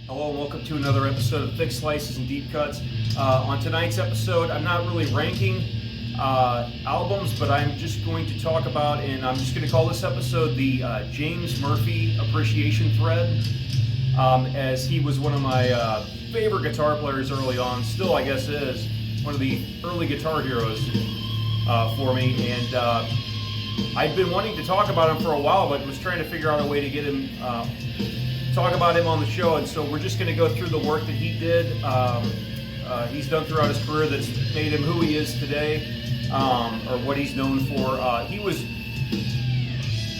Hello and welcome to another episode of Thick Slices and Deep Cuts. On tonight's episode, I'm not really ranking albums, but I'm just going to talk about, and I'm just going to call this episode the James Murphy Appreciation Thread, as he was one of my favorite guitar players early on, still I guess is one of the early guitar heroes for me, and I'd been wanting to talk about him for a while, but was trying to figure out a way to get him talk about him on the show, and so we're just going to go through the work that he did. He's done throughout his career that's made him who he is today, or what he's known for. He was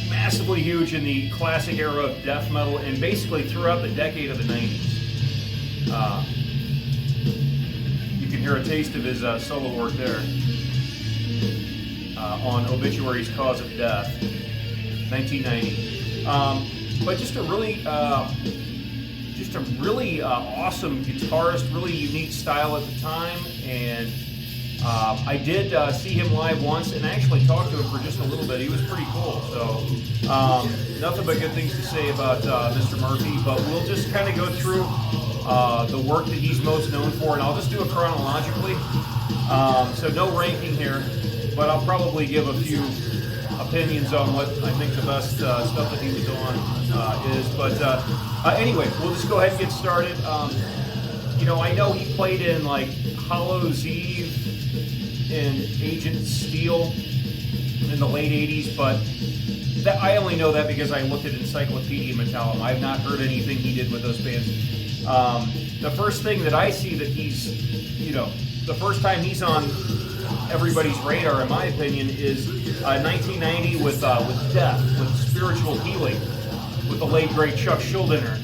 massively huge in the classic era of death metal, and basically throughout the decade of the 90s. You can hear a taste of his solo work there on Obituary's Cause of Death, 1990. But just a really awesome guitarist, really unique style at the time, and I did see him live once, and I actually talked to him for just a little bit. He was pretty cool, so nothing but good things to say about Mr. Murphy, but we'll just kind of go through the work that he's most known for, and I'll just do it chronologically, so no ranking here, but I'll probably give a few opinions on what I think the best stuff that he was on is. But anyway, we'll just go ahead and get started. I know he played in like Hollow's Eve and Agent Steel in the late 80s, but I only know that because I looked at Encyclopedia Metallum. I've not heard anything he did with those bands. The first thing that I see that he's, the first time he's on everybody's radar, in my opinion, is 1990 with Death, with Spiritual Healing, with the late great Chuck Schuldiner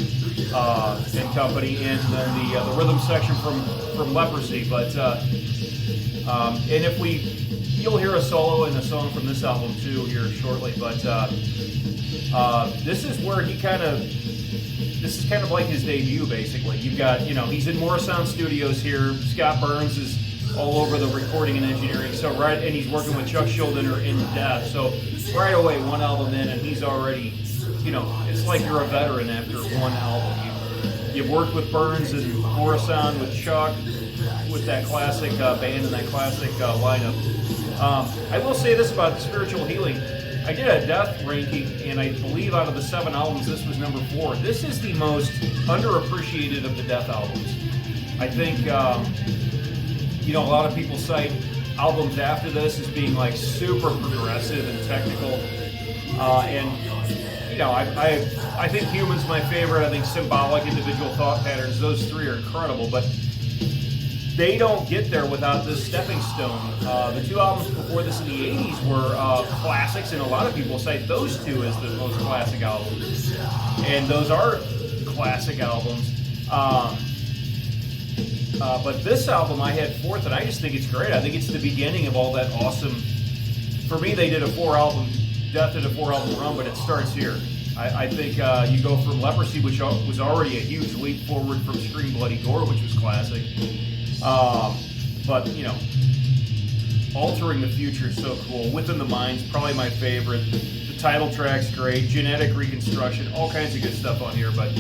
and company, and then the rhythm section from Leprosy. But and you'll hear a solo in a song from this album too here shortly. But this is where this is kind of like his debut, basically. You've got, he's in Morrisound Studios here. Scott Burns is all over the recording and engineering. So and he's working with Chuck Schuldiner in Death. So right away, one album in, and he's already, it's like you're a veteran after one album. You've worked with Burns and Morrisound, with Chuck, with that classic band and that classic lineup. I will say this about Spiritual Healing. I did a Death ranking, and I believe out of the 7 albums, this was number 4. This is the most underappreciated of the Death albums. I think, a lot of people cite albums after this as being like super progressive and technical. I think Human's my favorite. I think Symbolic, Individual Thought Patterns, those 3 are incredible, but they don't get there without this stepping stone. The 2 albums before this in the 80s were classics, and a lot of people cite those 2 as the most classic albums. And those are classic albums. But this album I had 4th, and I just think it's great. I think it's the beginning of all that awesome. For me, they did a 4-album, Death did a 4-album run, but it starts here. I think you go from Leprosy, which was already a huge leap forward from Scream Bloody Gore, which was classic. But, Altering the Future is so cool. Within the Mind's probably my favorite. The title track's great. Genetic Reconstruction, all kinds of good stuff on here. But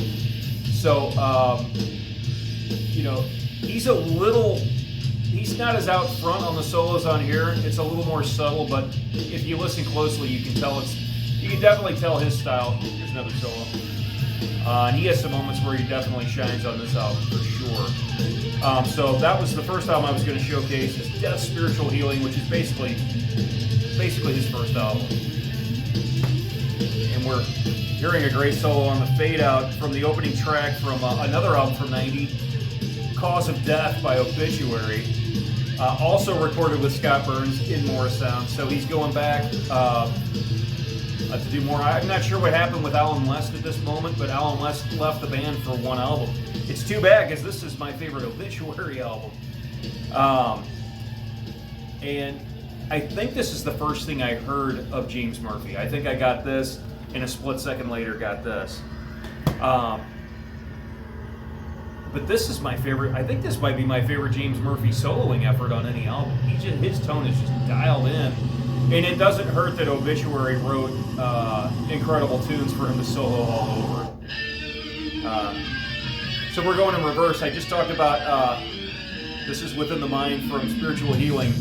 so, he's not as out front on the solos on here. It's a little more subtle, but if you listen closely, you can definitely tell his style. Here's another solo. And he has some moments where he definitely shines on this album for sure. So that was the first album I was going to showcase, is Death Spiritual Healing, which is basically his first album. And we're hearing a great solo on the fade out from the opening track from another album from 90, Cause of Death by Obituary. Also recorded with Scott Burns in Morrisound. So he's going back to do more. I'm not sure what happened with Alan West at this moment, but Alan West left the band for one album. It's too bad, because this is my favorite Obituary album. And I think this is the first thing I heard of James Murphy. I think I got this, and a split second later got this. But this is my favorite. I think this might be my favorite James Murphy soloing effort on any album. His tone is just dialed in. And it doesn't hurt that Obituary wrote incredible tunes for him to solo all over. So we're going in reverse. I just talked about This Is Within the Mind from Spiritual Healing,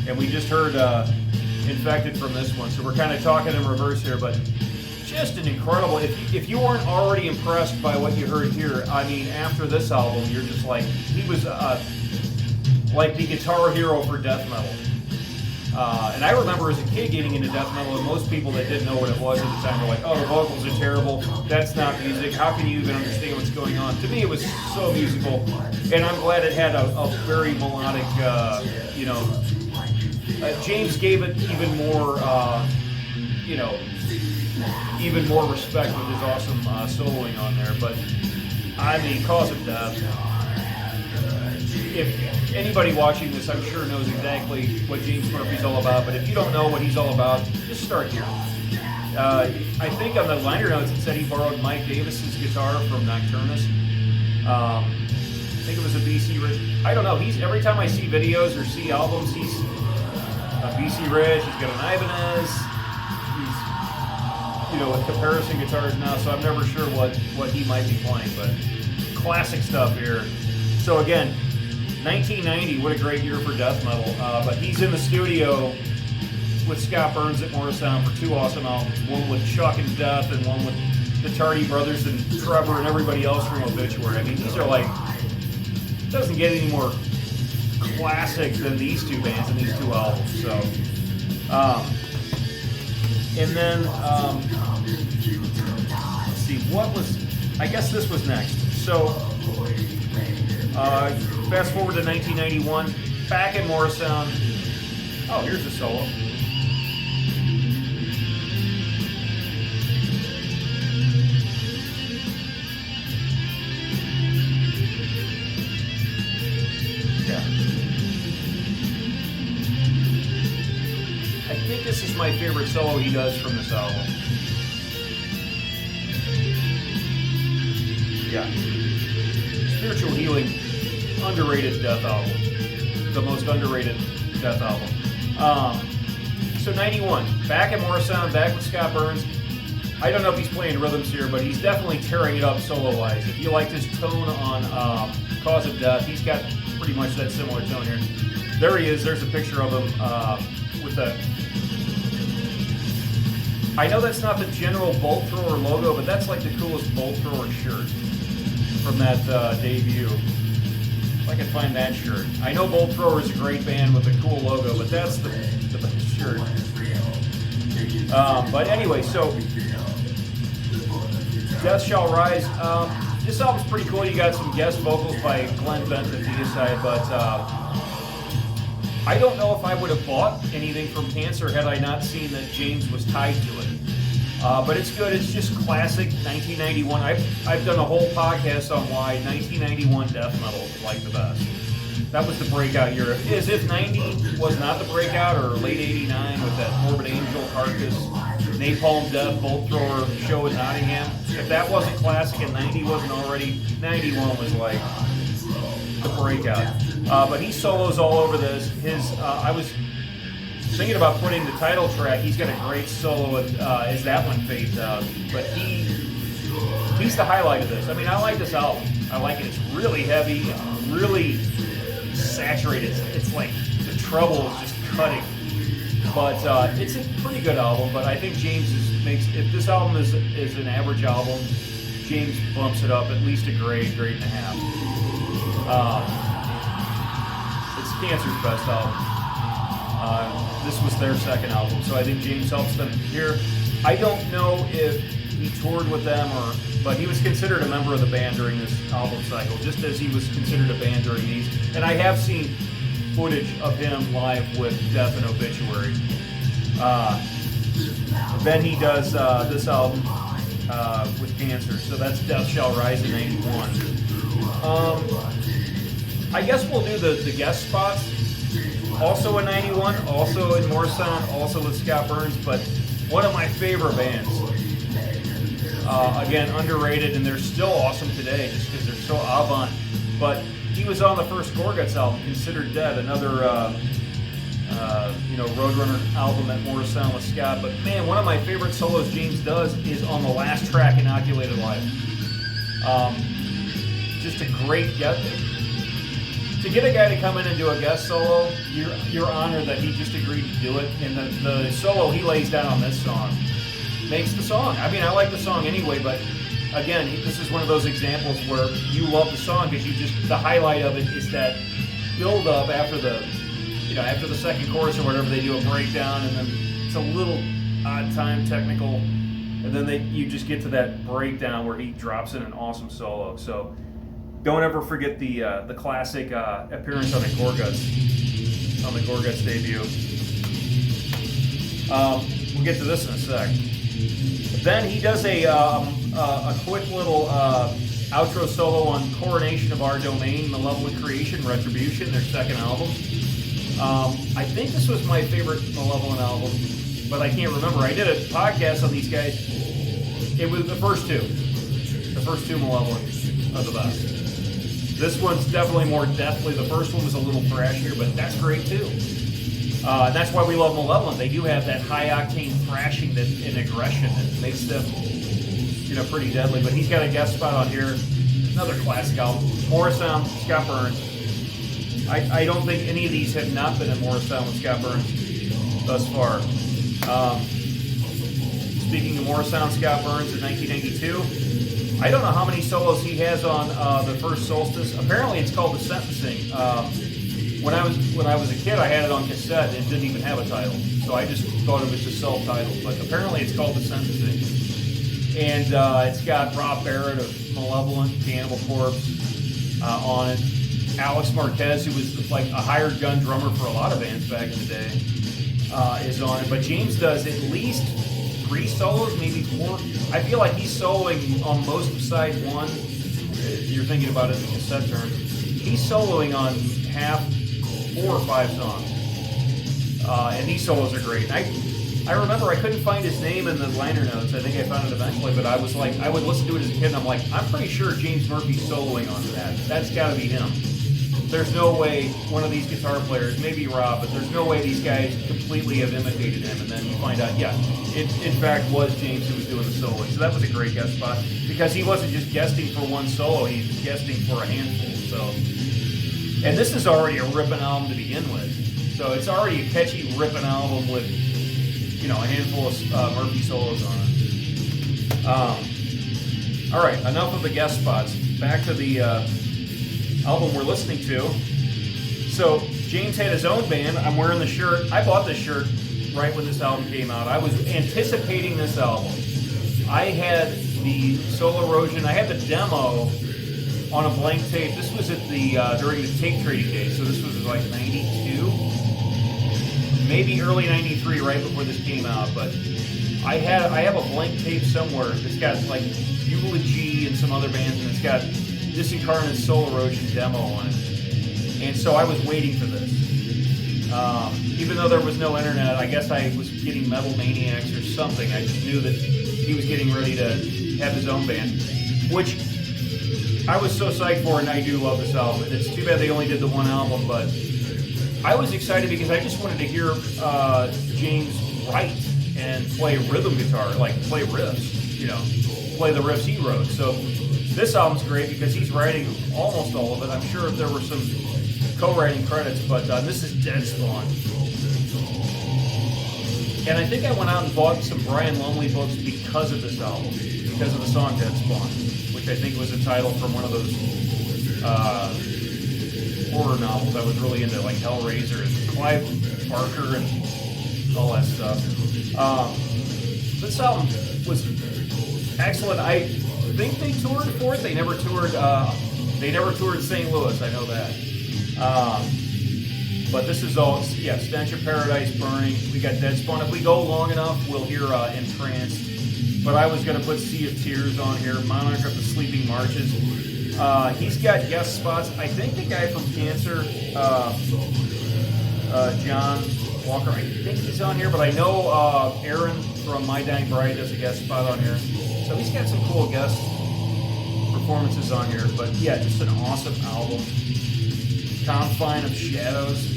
and we just heard Infected from this one. So we're kind of talking in reverse here, but just an incredible. If you weren't already impressed by what you heard here, I mean, after this album, you're just like, he was like the guitar hero for death metal. And I remember as a kid getting into death metal, and most people that didn't know what it was at the time were like, oh, the vocals are terrible, that's not music, how can you even understand what's going on? To me, it was so musical, and I'm glad it had a very melodic, James gave it even more, even more respect with his awesome soloing on there. But, I mean, Cause of Death, if anybody watching this, I'm sure knows exactly what James Murphy's all about, but if you don't know what he's all about, just start here. I think on the liner notes it said he borrowed Mike Davis's guitar from Nocturnus. I think it was a BC Rich. I don't know. Every time I see videos or see albums, he's a BC Rich. He's got an Ibanez. He's, with comparison guitars now, so I'm never sure what he might be playing, but classic stuff here. So again, 1990, what a great year for death metal. But he's in the studio with Scott Burns at Morrisound for 2 awesome albums. One with Chuck and Death, and one with the Tardy Brothers and Trevor and everybody else from Obituary. I mean, these are like, doesn't get any more classic than these two bands and these 2 albums. So, and then, let's see, I guess this was next. So, fast forward to 1991, back in Morrisound. Oh, here's a solo. Yeah. I think this is my favorite solo he does from this album. Yeah. Spiritual Healing, underrated death album. The most underrated death album. So 91, back at Morrisound, back with Scott Burns. I don't know if he's playing rhythms here, but he's definitely tearing it up solo-wise. If you liked his tone on Cause of Death, he's got pretty much that similar tone here. There he is. There's a picture of him with the... I know that's not the general Bolt Thrower logo, but that's like the coolest Bolt Thrower shirt from that debut. If I can find that shirt. I know Bolt Thrower is a great band with a cool logo, but that's the best shirt. But anyway, so Death Shall Rise. This album's pretty cool. You got some guest vocals by Glenn Benton at Deicide, but I don't know if I would have bought anything from Cancer had I not seen that James was tied to it. But it's good. It's just classic 1991. I've done a whole podcast on why 1991 death metal is like the best. That was the breakout year. As if 90 was not the breakout, or late 89 with that Morbid Angel, Carcass, Napalm Death, Bolt Thrower show in Nottingham. If that wasn't classic and 90 wasn't already, 91 was like the breakout. But he solos all over this. I was thinking about putting the title track. He's got a great solo as that one fades out. But he's the highlight of this. I mean, I like this album. I like it. It's really heavy, really saturated. It's like the treble is just cutting. But it's a pretty good album. But I think James if this album is an average album, James bumps it up at least a grade and a half. It's Cancer's best album. This was their second album, so I think James helps them here. I don't know if he toured with them, but he was considered a member of the band during this album cycle, just as he was considered a band during these. And I have seen footage of him live with Death and Obituary. Then he does this album with Cancer, so that's Death Shall Rise in 91. I guess we'll do the guest spots. Also in 91, also in Morrisound, also with Scott Burns, but one of my favorite bands. Again, underrated, and they're still awesome today just because they're so avant. But he was on the first Gorguts album, Considered Dead, another Roadrunner album at Morrisound with Scott. But man, one of my favorite solos James does is on the last track, Inoculated Life. just a great guest. To get a guy to come in and do a guest solo, you're honored that he just agreed to do it. And the solo he lays down on this song makes the song. I mean, I like the song anyway, but again, this is one of those examples where you love the song because the highlight of it is that build up after the second chorus or whatever. They do a breakdown, and then it's a little odd time technical, and then you just get to that breakdown where he drops in an awesome solo. So don't ever forget the classic appearance on the Gorguts debut. We'll get to this in a sec. Then he does a quick little outro solo on Coronation of Our Domain, Malevolent Creation, Retribution, their second album. I think this was my favorite Malevolent album, but I can't remember. I did a podcast on these guys. It was the first two. The first two Malevolent are the best. This one's definitely more deathly. The first one was a little thrashier, but that's great too. And that's why we love Malevolent. They do have that high-octane thrashing and aggression that makes them, pretty deadly. But he's got a guest spot on here. Another classic album. Morrisound, Scott Burns. I don't think any of these have not been in Morrisound with Scott Burns thus far. Speaking of Morrisound, Scott Burns in 1992. I don't know how many solos he has on the first Solstice. Apparently it's called The Sentencing. When I was a kid, I had it on cassette and it didn't even have a title. So I just thought of it as self-titled. But apparently it's called The Sentencing. And it's got Rob Barrett of Malevolent, Cannibal Corpse on it. Alex Marquez, who was like a hired gun drummer for a lot of bands back in the day, is on it. But James does at least 3 solos, maybe 4. I feel like he's soloing on most of side 1. If you're thinking about it in cassette terms, he's soloing on half 4 or 5 songs. And these solos are great. I remember I couldn't find his name in the liner notes. I think I found it eventually, but I was like, I would listen to it as a kid, and I'm like, I'm pretty sure James Murphy's soloing on that. That's got to be him. There's no way one of these guitar players, maybe Rob, but there's no way these guys completely have imitated him. And then you find out, yeah, it in fact was James who was doing the solo. So that was a great guest spot because he wasn't just guesting for one solo; he's guesting for a handful. So, and this is already a ripping album to begin with. So it's already a catchy ripping album with, a handful of Murphy solos on it. All right, enough of the guest spots. Back to the album we're listening to. So James had his own band. I'm wearing the shirt. I bought this shirt right when this album came out. I was anticipating this album. I had the Soul Erosion. I had the demo on a blank tape. This was at the during the tape trading days. So this was like 92, maybe early 93, right before this came out. But I have a blank tape somewhere that's got like Eulogy and some other bands, and it's got Disincarnate Soul Erosion demo on it. And so I was waiting for this. Even though there was no internet, I guess I was getting Metal Maniacs or something. I just knew that he was getting ready to have his own band, which I was so psyched for, and I do love this album. It's too bad they only did the one album, but I was excited because I just wanted to hear James write and play rhythm guitar, like play riffs, play the riffs he wrote. So this album's great because he's writing almost all of it. I'm sure there were some co-writing credits, but this is Dead Spawn. And I think I went out and bought some Brian Lumley books because of this album, because of the song Dead Spawn, which I think was a title from one of those horror novels I was really into, like Hellraiser and Clive Barker and all that stuff. This album was excellent. I think they toured for it. They never toured St. Louis, I know that. But this is all, Stench of Paradise Burning. We got Dead Spawn. If we go long enough, we'll hear Entranced. But I was going to put Sea of Tears on here, Monarch of the Sleeping Marches. He's got guest spots. I think the guy from Cancer, John Walker, I think he's on here. But I know Aaron from My Dying Bride does a guest spot on here. So he's got some cool guest performances on here. But yeah, just an awesome album. Confine of Shadows.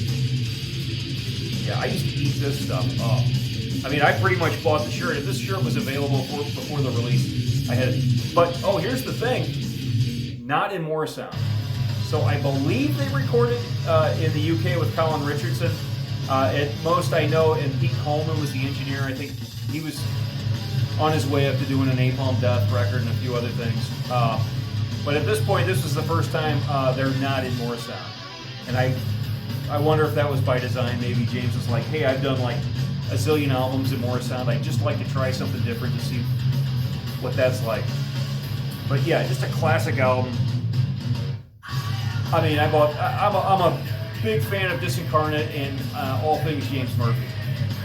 Yeah, I used to eat this stuff up. I mean, I pretty much bought the shirt. If this shirt was available before the release, I had it. But, here's the thing. not in Morrisound. So I believe they recorded in the UK with Colin Richardson. At most I know, and Pete Coleman was the engineer. I think he was on his way up to doing an Napalm Death record and a few other things. But at this point, this was the first time they're not in Morrisound. And I wonder if that was by design. Maybe James was like, hey, I've done like a zillion albums in Morrisound. I'd just like to try something different to see what that's like. But yeah, just a classic album. I mean, I'm a big fan of Disincarnate and all things James Murphy,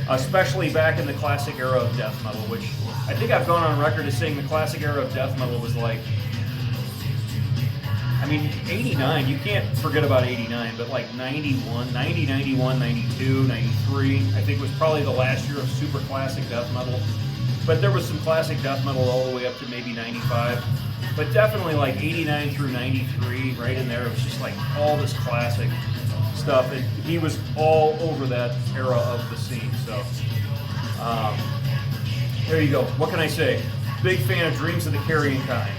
especially back in the classic era of death metal, which I think I've gone on record as saying the classic era of death metal was like, I mean, 89, you can't forget about 89, but like 91, 90, 91, 92, 93, I think was probably the last year of super classic death metal. But there was some classic death metal all the way up to maybe 95. But definitely like 89 through 93, right in there, it was just like all this classic stuff. And he was all over that era of the scene. So there you go. What can I say? Big fan of Dreams of the Carrion Kind.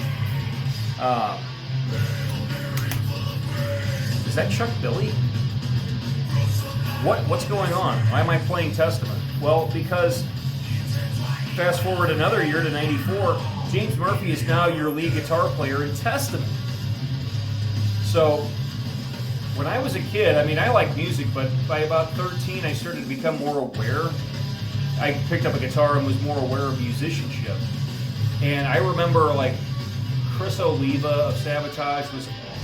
Is that Chuck Billy? What's going on? Why am I playing Testament? Well, because fast forward another year to 94, James Murphy is now your lead guitar player in Testament. So when I was a kid, I mean, I liked music, but by about 13, I started to become more aware. I picked up a guitar and was more aware of musicianship. And I remember like Chris Oliva of Sabotage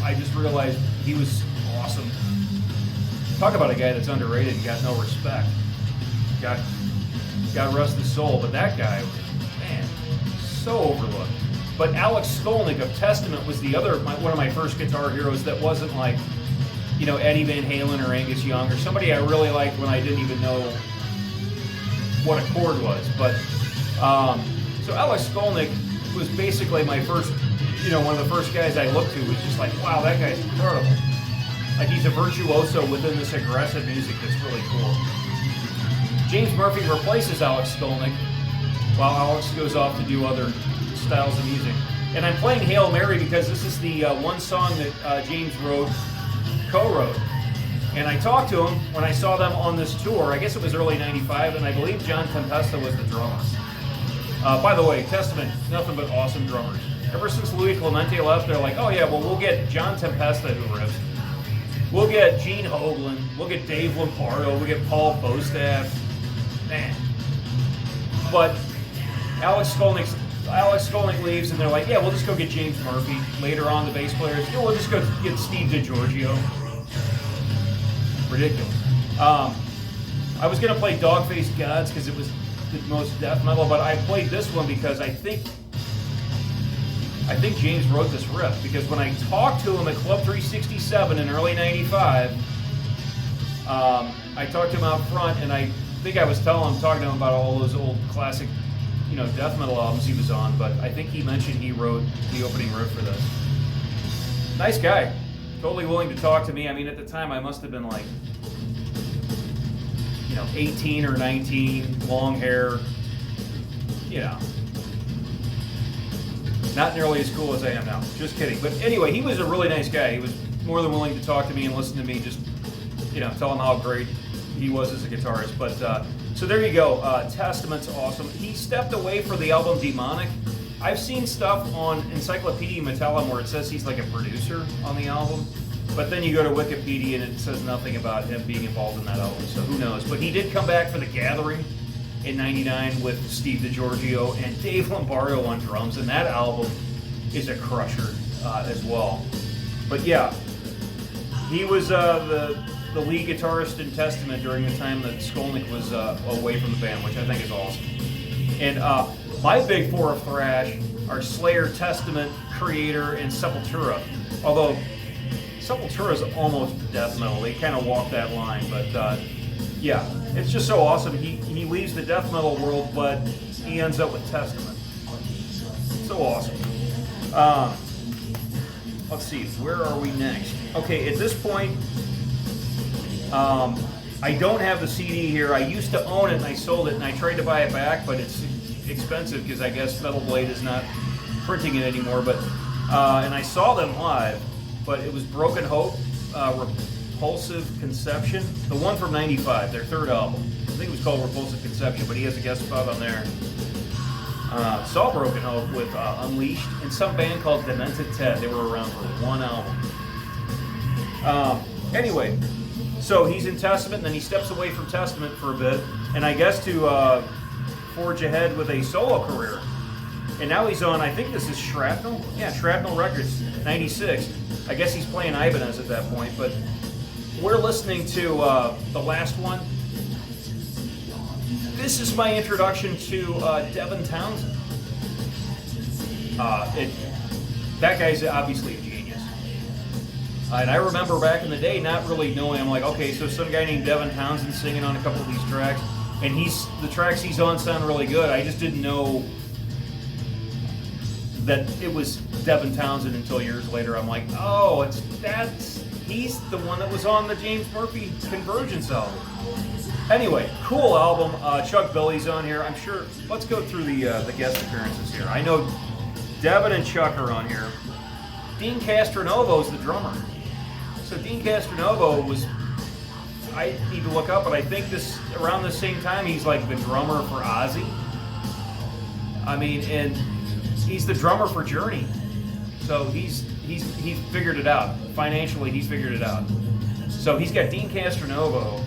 I just realized he was awesome. Talk about a guy that's underrated and got no respect. God rest his soul, but that guy was, man, so overlooked. But Alex Skolnick of Testament was the other, one of my first guitar heroes that wasn't like, you know, Eddie Van Halen or Angus Young or somebody I really liked when I didn't even know what a chord was. But, so Alex Skolnick was basically my first, you know, one of the first guys I looked to was just like, wow, that guy's incredible. Like he's a virtuoso within this aggressive music that's really cool. James Murphy replaces Alex Skolnick while Alex goes off to do other styles of music. And I'm playing Hail Mary because this is the one song that James co-wrote. And I talked to him when I saw them on this tour. I guess it was early 95, and I believe John Tempesta was the drummer. By the way, Testament, nothing but awesome drummers. Ever since Louis Clemente left, they're like, oh yeah, well, we'll get John Tempesta who riffs. We'll get Gene Hoglan. We'll get Dave Lombardo. We'll get Paul Bostaph. Man. But Alex Skolnick leaves, and they're like, yeah, we'll just go get James Murphy. Later on, the bass players, yeah, we'll just go get Steve DiGiorgio. Ridiculous. I was going to play Dogface Gods because it was the most death metal, but I played this one because I think James wrote this riff, because when I talked to him at Club 367 in early 95, I talked to him out front, and I think I was talking to him about all those old classic, you know, death metal albums he was on, but I think he mentioned he wrote the opening riff for this. Nice guy. Totally willing to talk to me. I mean, at the time, I must have been like, you know, 18 or 19, long hair, you know. Not nearly as cool as I am now. Just kidding. But anyway, he was a really nice guy. He was more than willing to talk to me and listen to me, just, you know, tell him how great he was as a guitarist. But so there you go. Testament's awesome. He stepped away for the album Demonic. I've seen stuff on Encyclopedia Metallum where it says he's like a producer on the album, but then you go to Wikipedia and it says nothing about him being involved in that album, so who knows. But he did come back for The Gathering in 99 with Steve DiGiorgio and Dave Lombardo on drums, and that album is a crusher as well. But yeah, he was the lead guitarist in Testament during the time that Skolnick was away from the band, which I think is awesome. And my big four of thrash are Slayer, Testament, Creator, and Sepultura. Although Sepultura is almost death metal. They kind of walk that line. But yeah, it's just so awesome. He leaves the death metal world, but he ends up with Testament. So awesome. Let's see, where are we next? Okay, at this point, I don't have the CD here. I used to own it and I sold it and I tried to buy it back, but it's expensive because I guess Metal Blade is not printing it anymore. But and I saw them live, but it was Broken Hope, Repulsive Conception, the one from '95, their third album. I think it was called Repulsive Conception, but he has a guest spot on there. Saw Broken Hope with Unleashed and some band called Demented Ted. They were around for one album. Anyway, so he's in Testament, and then he steps away from Testament for a bit, and I guess to forge ahead with a solo career. And now he's on, I think this is Shrapnel? Yeah, Shrapnel Records, 96. I guess he's playing Ibanez at that point, but we're listening to the last one. This is my introduction to Devin Townsend. That guy's obviously a genius. And I remember back in the day not really knowing, I'm like, okay, so some guy named Devin Townsend singing on a couple of these tracks, and the tracks he's on sound really good. I just didn't know that it was Devin Townsend until years later. I'm like, oh, he's the one that was on the James Murphy Convergence album. Anyway, cool album. Chuck Billy's on here. I'm sure. Let's go through the guest appearances here. I know Devin and Chuck are on here. Dean Castronovo's the drummer. So Dean Castronovo was, I need to look up, but I think around the same time he's like the drummer for Ozzy. I mean, and he's the drummer for Journey. So he's figured it out. Financially, he's figured it out. So he's got Dean Castronovo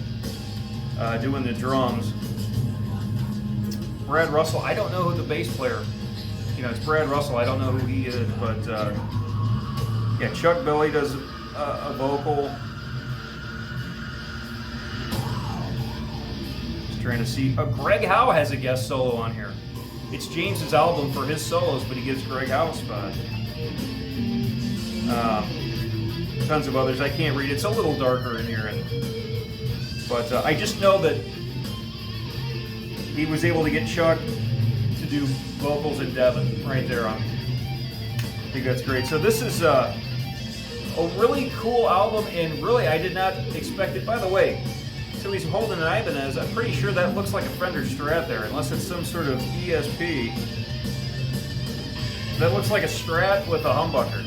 doing the drums. Brad Russell, I don't know who the bass player, it's Brad Russell. I don't know who he is, but yeah, Chuck Billy does a vocal. Just trying to see. Greg Howe has a guest solo on here. It's James's album for his solos, but he gives Greg Howe a spot. Tons of others. I can't read. It's a little darker in here, but I just know that he was able to get Chuck to do vocals and Devin right there on. I think that's great. So this is a really cool album, and really I did not expect it. By the way, so he's holding an Ibanez. I'm pretty sure that looks like a Fender Strat there, unless it's some sort of ESP. That looks like a Strat with a humbucker.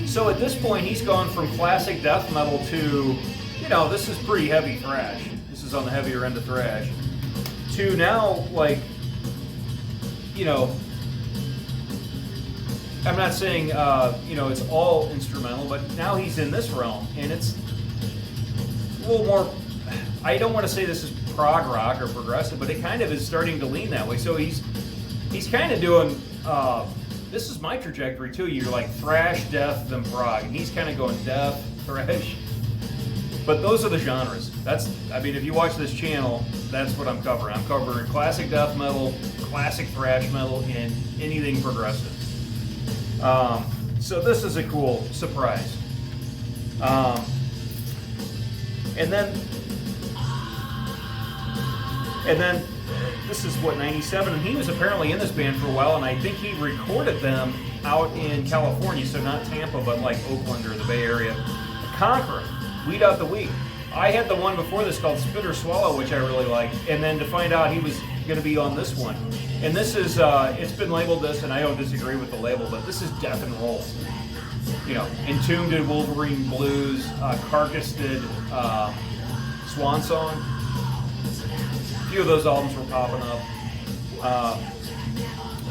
So at this point, he's gone from classic death metal to, this is pretty heavy thrash. This is on the heavier end of thrash. To now, like, I'm not saying, it's all instrumental, but now he's in this realm, and it's a little more, I don't want to say this is prog rock or progressive, but it kind of is starting to lean that way. So he's kind of doing, this is my trajectory too. You're like thrash, death, then prog, and he's kind of going death, thrash. But those are the genres. If you watch this channel, that's what I'm covering. I'm covering classic death metal, classic thrash metal, and anything progressive. So this is a cool surprise. And then this is what, 97, and he was apparently in this band for a while, and I think he recorded them out in California, so not Tampa, but like Oakland or the Bay Area. Conqueror, Weed Out the Weed. I had the one before this called Spit or Swallow, which I really liked, and then to find out he was going to be on this one. And this is, it's been labeled this, and I don't disagree with the label, but this is death and roll. Entombed did Wolverine Blues, Carcass did Swan Song. A few of those albums were popping up.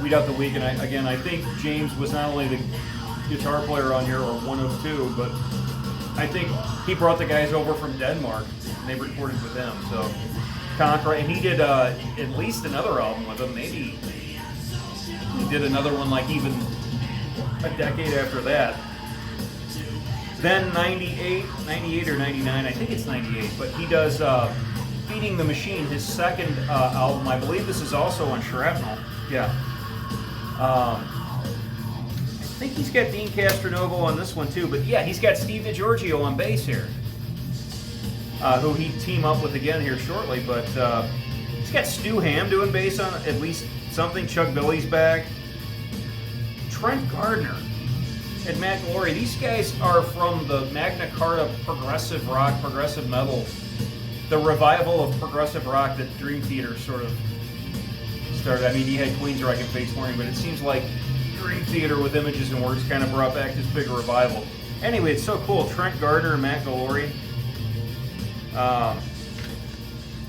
Weed Out the Week, and I think James was not only the guitar player on here, or one of two, but I think he brought the guys over from Denmark, and they recorded with them. So Conqueror, and he did at least another album with them. Maybe he did another one like even a decade after that. Then 98 or 99, I think it's 98, but he does Feeding the Machine, his second album. I believe this is also on Shrapnel. Yeah. I think he's got Dean Castronovo on this one too, but yeah, he's got Steve DiGiorgio on bass here, who he'd team up with again here shortly, but he's got Stu Hamm doing bass on at least something. Chuck Billy's back. Trent Gardner and Matt Glory, these guys are from the Magna Carta progressive rock, progressive metal, the revival of progressive rock that Dream Theater sort of started. I mean, he had Queensryche and Fates Warning, but it seems like Dream Theater with Images and Words kind of brought back this bigger revival. Anyway, it's so cool. Trent Gardner and Matt Galori.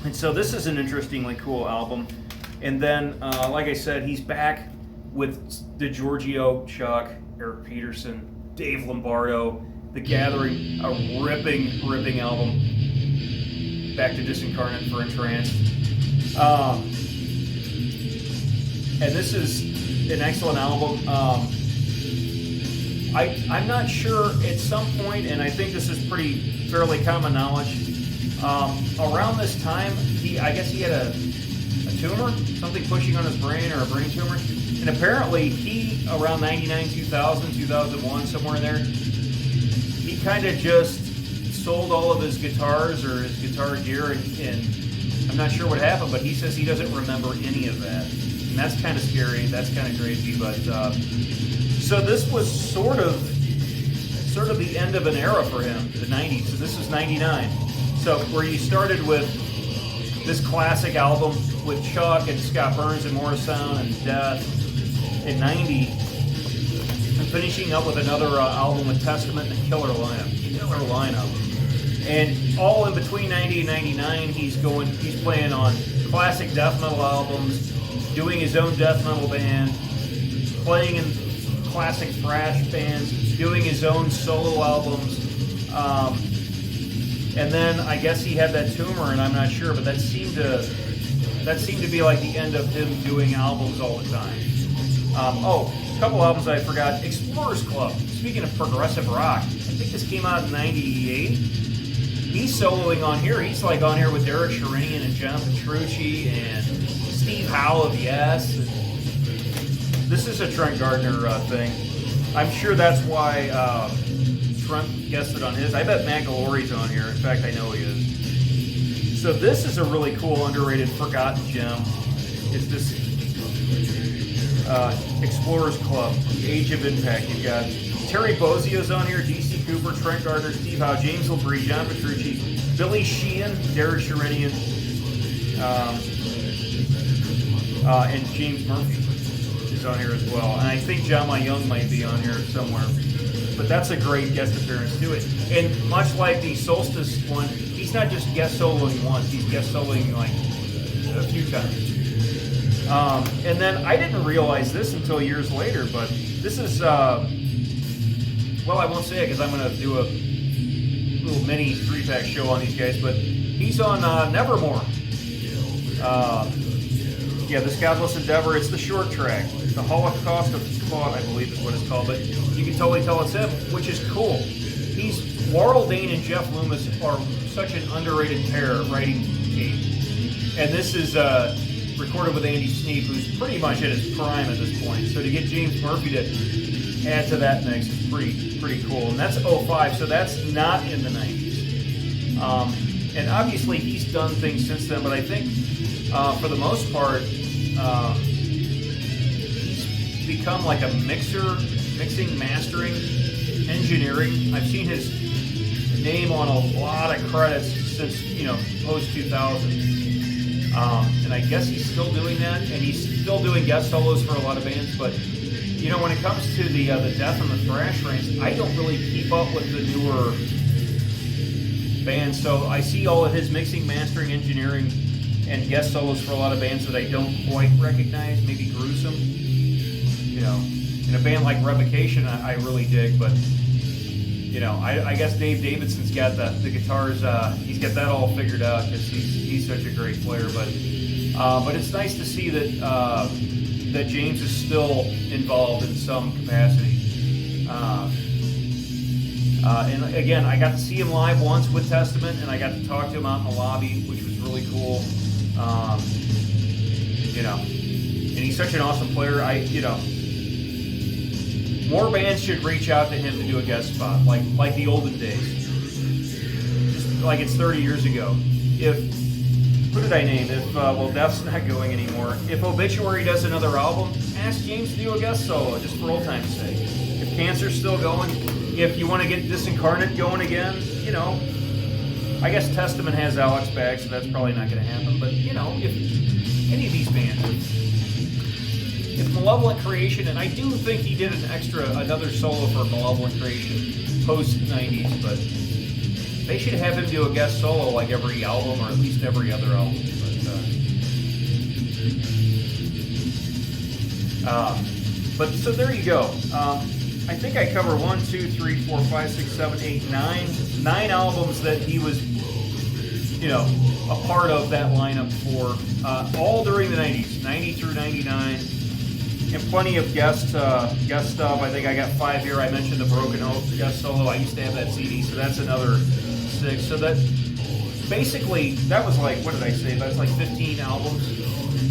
And so this is an interestingly cool album. And then, like I said, he's back with DiGiorgio, Chuck, Eric Peterson, Dave Lombardo, The Gathering, a ripping album. Back to Disincarnate for Entranced. And this is an excellent album. I'm not sure at some point, and I think this is fairly common knowledge, around this time, I guess he had a tumor, something pushing on his brain, or a brain tumor. And apparently he, around 99, 2000, 2001, somewhere in there, he kind of just sold all of his guitars or his guitar gear, and I'm not sure what happened, but he says he doesn't remember any of that. And that's kind of scary, that's kind of crazy, but so this was sort of the end of an era for him, the 90s. So this is 99. So where you started with this classic album with Chuck and Scott Burns and Morrisound and Death in 90, and finishing up with another album with Testament and a killer lineup. And all in between 90 and 99, he's playing on classic death metal albums, doing his own death metal band, playing in classic thrash bands, doing his own solo albums. And then I guess he had that tumor, and I'm not sure, but that seemed to be like the end of him doing albums all the time. A couple albums I forgot. Explorers Club. Speaking of progressive rock, I think this came out in 98. He's soloing on here. He's like on here with Derek Sherinian and John Petrucci and Steve Howe of Yes. This is a Trent Gardner thing. I'm sure that's why Trent guessed it on his. I bet Matt Galori's on here. In fact, I know he is. So this is a really cool, underrated, forgotten gem. It's this Explorers Club, Age of Impact. You've got Terry Bozzio's on here, D.C. Cooper, Trent Gardner, Steve Howe, James LaBrie, John Petrucci, Billy Sheehan, Derek Sherinian, and James Murphy is on here as well. And I think John My Young might be on here somewhere. But that's a great guest appearance to it. And much like the Solstice one, he's not just guest soloing once, he's guest soloing like a few times. And then I didn't realize this until years later, but this is, well, I won't say it because I'm going to do a little mini 3-pack show on these guys, but he's on Nevermore. Yeah, this Godless Endeavor, it's the short track. The Holocaust of Thought, I believe is what it's called, but you can totally tell it's him, which is cool. Laurel Dane and Jeff Loomis are such an underrated pair writing team. And this is recorded with Andy Sneap, who's pretty much at his prime at this point. So to get James Murphy to add to that mix is pretty cool. And that's 05, so that's not in the 90s. And obviously he's done things since then, but I think for the most part, he's become like a mixing, mastering, engineering. I've seen his name on a lot of credits since, post 2000. And I guess he's still doing that, and he's still doing guest solos for a lot of bands, but when it comes to the death and the thrash range, I don't really keep up with the newer bands, so I see all of his mixing, mastering, engineering, and guest solos for a lot of bands that I don't quite recognize, maybe Gruesome. In a band like Revocation, I really dig, but I guess Dave Davidson's got the guitars. He's got that all figured out because he's such a great player. But it's nice to see that James is still involved in some capacity. And again, I got to see him live once with Testament, and I got to talk to him out in the lobby, which was really cool. And he's such an awesome player. More bands should reach out to him to do a guest spot, like the olden days. Just like it's 30 years ago. Who did I name? Death's not going anymore. If Obituary does another album, ask James to do a guest solo, just for old time's sake. If Cancer's still going, if you want to get Disincarnate going again, I guess Testament has Alex back, so that's probably not going to happen. But, if any of these bands, if Malevolent Creation, and I do think he did another solo for Malevolent Creation post 90s, but they should have him do a guest solo like every album, or at least every other album. But so there you go. I think I cover 1, 2, 3, 4, 5, 6, 7, 8, 9 albums that he was, a part of that lineup for, all during the 90s, 90 through 99, and plenty of guest stuff. I think I got 5 here. I mentioned the Broken Oath guest solo. I used to have that CD, so that's another 6. So that basically, that was like, what did I say? That's like 15 albums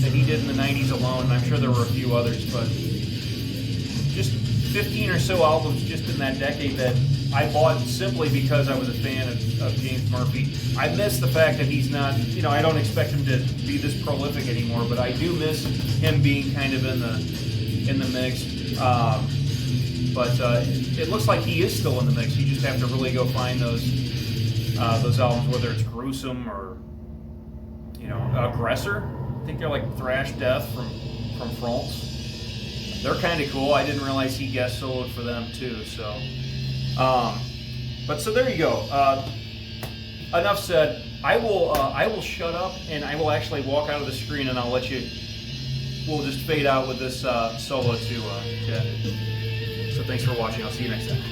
that he did in the 90s alone, and I'm sure there were a few others, but just 15 or so albums just in that decade that I bought simply because I was a fan of James Murphy. I miss the fact that he's not, I don't expect him to be this prolific anymore, but I do miss him being kind of in the mix. But it looks like he is still in the mix. You just have to really go find those albums, whether it's Gruesome or Aggressor. I think they're like Thrash Death from France. They're kind of cool. I didn't realize he guest soloed for them too. So, but so there you go. Enough said. I will shut up and I will actually walk out of the screen and I'll let you. We'll just fade out with this solo to end. So thanks for watching. I'll see you next time.